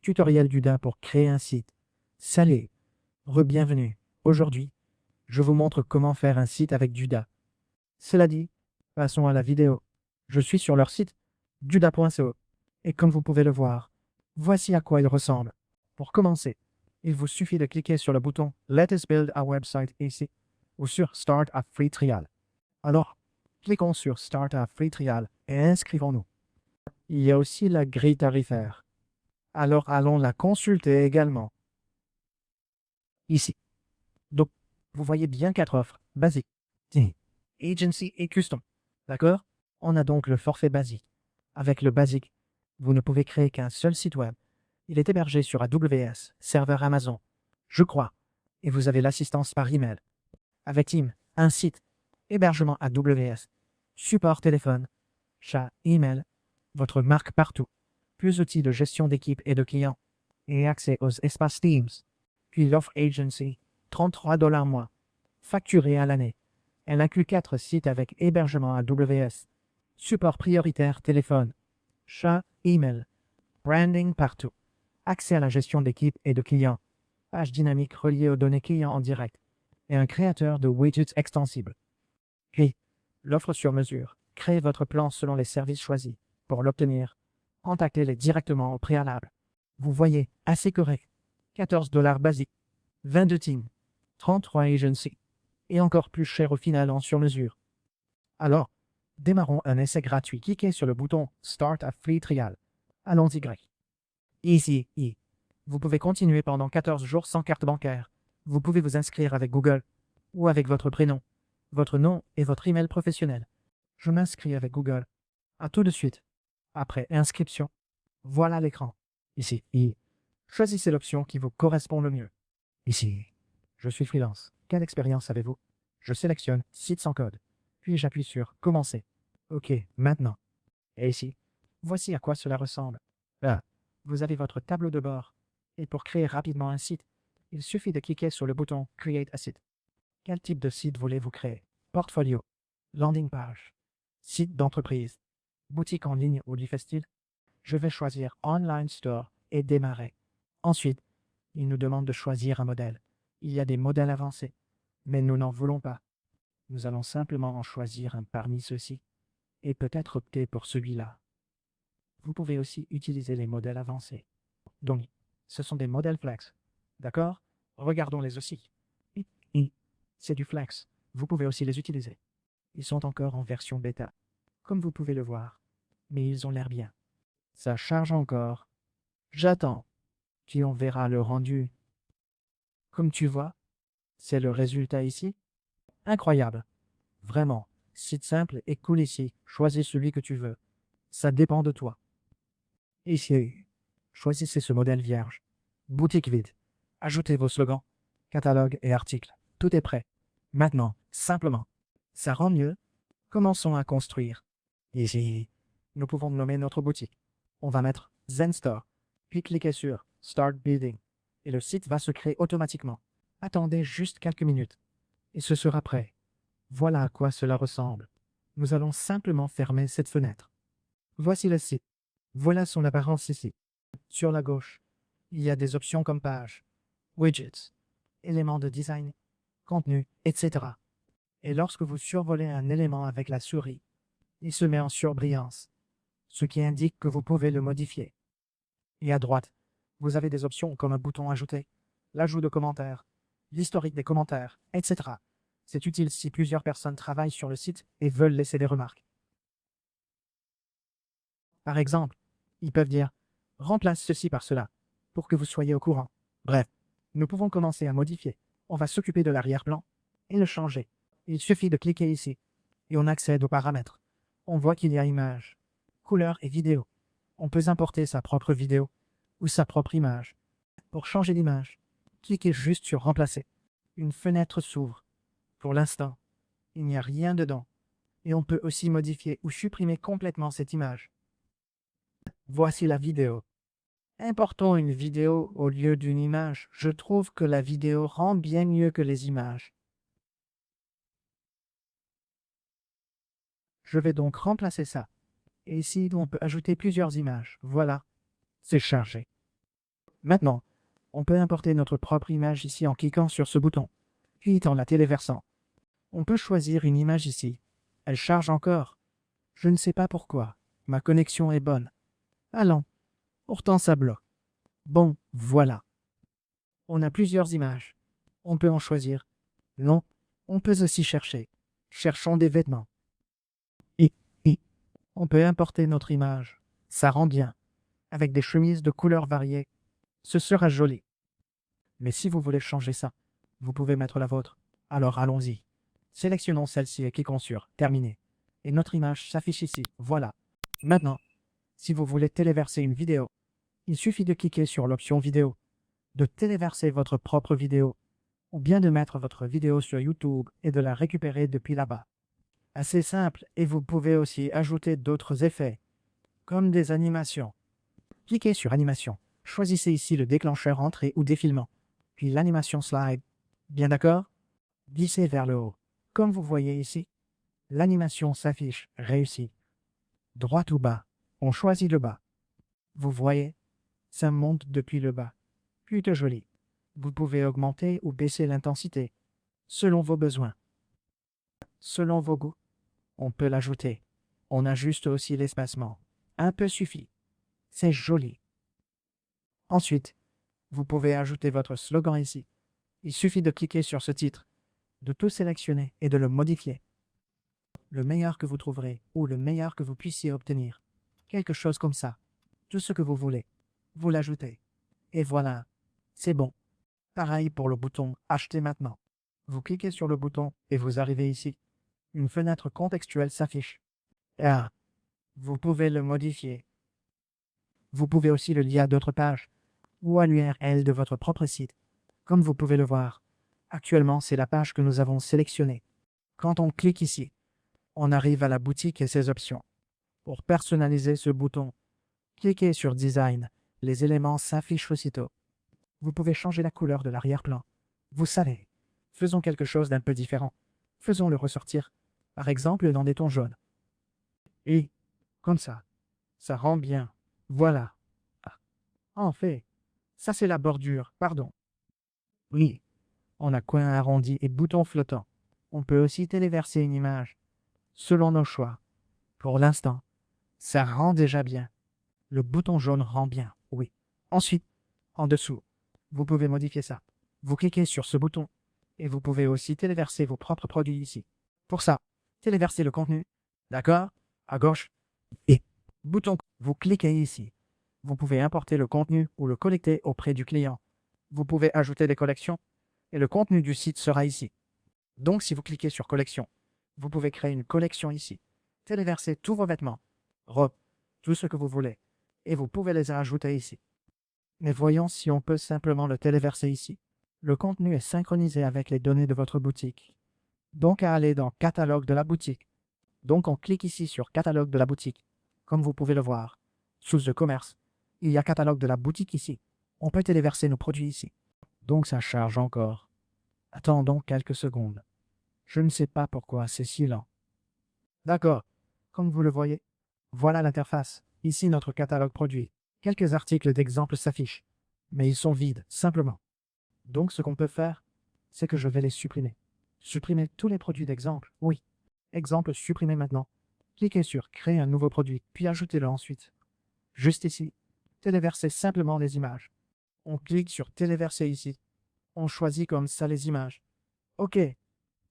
Tutoriel d'UDA pour créer un site. Salut, re-bienvenue. Aujourd'hui, je vous montre comment faire un site avec Duda. Cela dit, passons à la vidéo. Je suis sur leur site, duda.co. Et comme vous pouvez le voir, voici à quoi il ressemble. Pour commencer, il vous suffit de cliquer sur le bouton Let us build a website ici, ou sur Start a free trial. Alors, cliquons sur Start a free trial et inscrivons-nous. Il y a aussi la grille tarifaire. Alors allons la consulter également. Ici. Donc, vous voyez bien 4 offres. Basique, Agency et Custom. D'accord? On a donc le forfait basique. Avec le basique, vous ne pouvez créer qu'un seul site web. Il est hébergé sur AWS, serveur Amazon, je crois. Et vous avez l'assistance par email. Avec Team, un site, hébergement AWS, support téléphone, chat, email, votre marque partout, plus outils de gestion d'équipe et de clients, et accès aux espaces Teams. Puis l'offre Agency, 33 $ mois, facturé à l'année. Elle inclut 4 sites avec hébergement AWS, support prioritaire téléphone, chat, email, branding partout, accès à la gestion d'équipe et de clients, page dynamique reliée aux données clients en direct, et un créateur de widgets extensibles. Puis, l'offre sur mesure. Créez votre plan selon les services choisis. Pour l'obtenir, contactez-les directement au préalable. Vous voyez, assez correct. 14 $ basique, 22 teams, 33 agency, et encore plus cher au final en sur mesure. Alors, démarrons un essai gratuit. Cliquez sur le bouton Start a free trial. Allons-y. Ici, vous pouvez continuer pendant 14 jours sans carte bancaire. Vous pouvez vous inscrire avec Google ou avec votre prénom, votre nom et votre email professionnel. Je m'inscris avec Google. À tout de suite. Après inscription, voilà l'écran. Ici, choisissez l'option qui vous correspond le mieux. Ici, je suis freelance. Quelle expérience avez-vous? Je sélectionne site sans code. Puis j'appuie sur Commencer. OK, maintenant. Et ici, voici à quoi cela ressemble. Là, vous avez votre tableau de bord. Et pour créer rapidement un site, il suffit de cliquer sur le bouton Create a site. Quel type de site voulez-vous créer? Portfolio, landing page, site d'entreprise, boutique en ligne ou livre-style? Je vais choisir Online Store et démarrer. Ensuite, il nous demande de choisir un modèle. Il y a des modèles avancés, mais nous n'en voulons pas. Nous allons simplement en choisir un parmi ceux-ci et peut-être opter pour celui-là. Vous pouvez aussi utiliser les modèles avancés. Donc, ce sont des modèles flex. D'accord? Regardons-les aussi. C'est du flex. Vous pouvez aussi les utiliser. Ils sont encore en version bêta, comme vous pouvez le voir. Mais ils ont l'air bien. Ça charge encore. J'attends. Puis on verra le rendu. Comme tu vois, c'est le résultat ici. Incroyable. Vraiment. Site simple et cool ici. Choisis celui que tu veux. Ça dépend de toi. Ici, choisissez ce modèle vierge. Boutique vide. Ajoutez vos slogans, catalogues et articles. Tout est prêt. Maintenant, simplement. Ça rend mieux. Commençons à construire. Ici, nous pouvons nommer notre boutique. On va mettre Zen Store. Puis cliquez sur Start Building. Et le site va se créer automatiquement. Attendez juste quelques minutes. Et ce sera prêt. Voilà à quoi cela ressemble. Nous allons simplement fermer cette fenêtre. Voici le site. Voilà son apparence ici. Sur la gauche, il y a des options comme page, widgets, éléments de design, contenu, etc. Et lorsque vous survolez un élément avec la souris, il se met en surbrillance, ce qui indique que vous pouvez le modifier. Et à droite, vous avez des options comme un bouton ajouter, l'ajout de commentaires, l'historique des commentaires, etc. C'est utile si plusieurs personnes travaillent sur le site et veulent laisser des remarques. Par exemple, ils peuvent dire « Remplace ceci par cela » pour que vous soyez au courant. Bref, nous pouvons commencer à modifier. On va s'occuper de l'arrière-plan et le changer. Il suffit de cliquer ici et on accède aux paramètres. On voit qu'il y a image, couleur et vidéo. On peut importer sa propre vidéo ou sa propre image. Pour changer d'image, cliquez juste sur Remplacer. Une fenêtre s'ouvre. Pour l'instant, il n'y a rien dedans. Et on peut aussi modifier ou supprimer complètement cette image. Voici la vidéo. Importons une vidéo au lieu d'une image. Je trouve que la vidéo rend bien mieux que les images. Je vais donc remplacer ça. Et ici, on peut ajouter plusieurs images. Voilà, c'est chargé. Maintenant, on peut importer notre propre image ici en cliquant sur ce bouton, puis en la téléversant. On peut choisir une image ici. Elle charge encore. Je ne sais pas pourquoi. Ma connexion est bonne. Allons, pourtant ça bloque. Bon, voilà. On a plusieurs images. On peut en choisir. Non, on peut aussi chercher. Cherchons des vêtements. Et on peut importer notre image. Ça rend bien. Avec des chemises de couleurs variées. Ce sera joli. Mais si vous voulez changer ça, vous pouvez mettre la vôtre. Alors allons-y. Sélectionnons celle-ci et cliquons sur Terminer. Et notre image s'affiche ici. Voilà. Maintenant, si vous voulez téléverser une vidéo, il suffit de cliquer sur l'option vidéo, de téléverser votre propre vidéo, ou bien de mettre votre vidéo sur YouTube et de la récupérer depuis là-bas. Assez simple, et vous pouvez aussi ajouter d'autres effets, comme des animations. Cliquez sur Animation. Choisissez ici le déclencheur entrée ou défilement, puis l'animation slide. Bien d'accord? Glissez vers le haut. Comme vous voyez ici, l'animation s'affiche réussie. Droit ou bas, on choisit le bas. Vous voyez, ça monte depuis le bas. Plutôt joli. Vous pouvez augmenter ou baisser l'intensité, selon vos besoins. Selon vos goûts, on peut l'ajouter. On ajuste aussi l'espacement. Un peu suffit. C'est joli. Ensuite, vous pouvez ajouter votre slogan ici. Il suffit de cliquer sur ce titre, de tout sélectionner et de le modifier. Le meilleur que vous trouverez ou le meilleur que vous puissiez obtenir. Quelque chose comme ça. Tout ce que vous voulez. Vous l'ajoutez. Et voilà. C'est bon. Pareil pour le bouton Acheter maintenant. Vous cliquez sur le bouton et vous arrivez ici. Une fenêtre contextuelle s'affiche. Ah, vous pouvez le modifier. Vous pouvez aussi le lier à d'autres pages ou à l'URL de votre propre site. Comme vous pouvez le voir, actuellement c'est la page que nous avons sélectionnée. Quand on clique ici, on arrive à la boutique et ses options. Pour personnaliser ce bouton, cliquez sur Design. Les éléments s'affichent aussitôt. Vous pouvez changer la couleur de l'arrière-plan. Vous savez, faisons quelque chose d'un peu différent. Faisons-le ressortir, par exemple dans des tons jaunes. Et, comme ça rend bien. Voilà. Ah, en fait, ça c'est la bordure, pardon. Oui, on a coin arrondi et bouton flottant. On peut aussi téléverser une image, selon nos choix. Pour l'instant, ça rend déjà bien. Le bouton jaune rend bien, oui. Ensuite, en dessous, vous pouvez modifier ça. Vous cliquez sur ce bouton et vous pouvez aussi téléverser vos propres produits ici. Pour ça, téléverser le contenu, d'accord? À gauche, et bouton, vous cliquez ici. Vous pouvez importer le contenu ou le collecter auprès du client. Vous pouvez ajouter des collections et le contenu du site sera ici. Donc, si vous cliquez sur collection, vous pouvez créer une collection ici. Téléverser tous vos vêtements, robes, tout ce que vous voulez. Et vous pouvez les ajouter ici. Mais voyons si on peut simplement le téléverser ici. Le contenu est synchronisé avec les données de votre boutique. Donc, à aller dans Catalogue de la boutique. Donc, on clique ici sur Catalogue de la boutique. Comme vous pouvez le voir, sous le commerce, il y a Catalogue de la boutique ici. On peut téléverser nos produits ici. Donc, ça charge encore. Attendons quelques secondes. Je ne sais pas pourquoi c'est si lent. D'accord. Comme vous le voyez, voilà l'interface. Ici notre catalogue produit. Quelques articles d'exemple s'affichent, mais ils sont vides, simplement. Donc ce qu'on peut faire, c'est que je vais les supprimer. Supprimer tous les produits d'exemple, oui. Exemple supprimé maintenant. Cliquez sur Créer un nouveau produit, puis ajoutez-le ensuite. Juste ici, téléverser simplement les images. On clique sur Téléverser ici. On choisit comme ça les images. OK.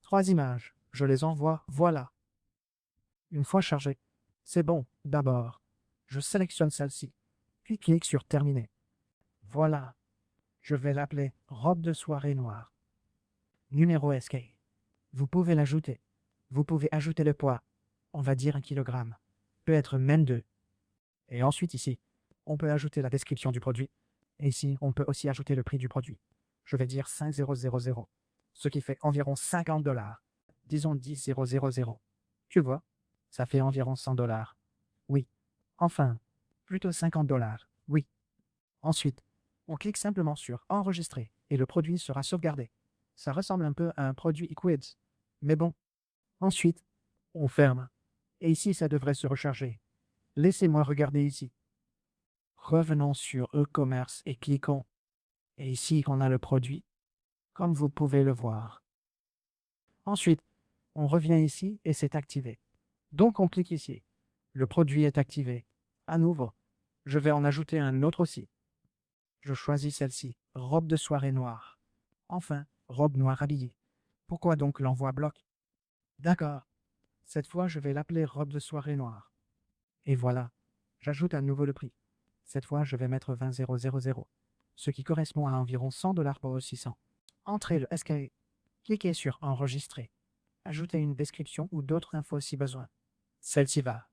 3 images. Je les envoie, voilà. Une fois chargé, c'est bon. D'abord, je sélectionne celle-ci, puis clique sur Terminer. Voilà. Je vais l'appeler robe de soirée noire. Numéro SK. Vous pouvez l'ajouter. Vous pouvez ajouter le poids. On va dire 1 kg. Peut être même 2. Et ensuite ici, on peut ajouter la description du produit. Et ici, on peut aussi ajouter le prix du produit. Je vais dire 5000, ce qui fait environ 50 $. Disons 10 000. Tu vois, ça fait environ 100 $. Oui. Enfin, plutôt 50 $. Oui. Ensuite, on clique simplement sur Enregistrer et le produit sera sauvegardé. Ça ressemble un peu à un produit eQuids. Mais bon. Ensuite, on ferme. Et ici, ça devrait se recharger. Laissez-moi regarder ici. Revenons sur e-commerce et cliquons. Et ici, on a le produit, comme vous pouvez le voir. Ensuite, on revient ici et c'est activé. Donc on clique ici. Le produit est activé. À nouveau, je vais en ajouter un autre aussi. Je choisis celle-ci, robe de soirée noire. Enfin, robe noire habillée. Pourquoi donc l'envoi bloque? D'accord. Cette fois, je vais l'appeler robe de soirée noire. Et voilà, j'ajoute à nouveau le prix. Cette fois, je vais mettre 20 000, ce qui correspond à environ 100 $ pour 600. Entrez le SKU. Cliquez sur Enregistrer. Ajoutez une description ou d'autres infos si besoin. Celle-ci va.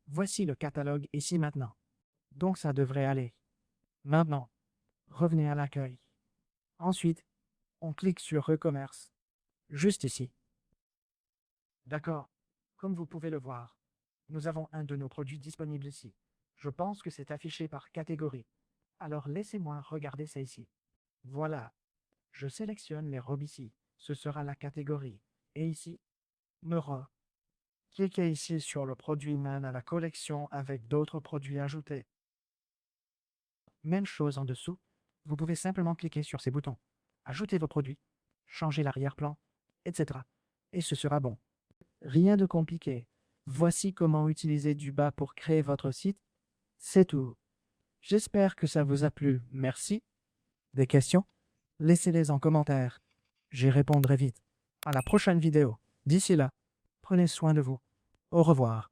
Voici le catalogue ici maintenant. Donc ça devrait aller. Maintenant, revenez à l'accueil. Ensuite, on clique sur e-commerce. Juste ici. D'accord. Comme vous pouvez le voir, nous avons un de nos produits disponibles ici. Je pense que c'est affiché par catégorie. Alors laissez-moi regarder ça ici. Voilà. Je sélectionne les robes ici. Ce sera la catégorie. Et ici, me robe. Cliquez ici sur le produit Man à la collection avec d'autres produits ajoutés. Même chose en dessous. Vous pouvez simplement cliquer sur ces boutons. Ajouter vos produits, changer l'arrière-plan, etc. Et ce sera bon. Rien de compliqué. Voici comment utiliser du bas pour créer votre site. C'est tout. J'espère que ça vous a plu. Merci. Des questions? Laissez-les en commentaire. J'y répondrai vite. À la prochaine vidéo. D'ici là, prenez soin de vous. Au revoir.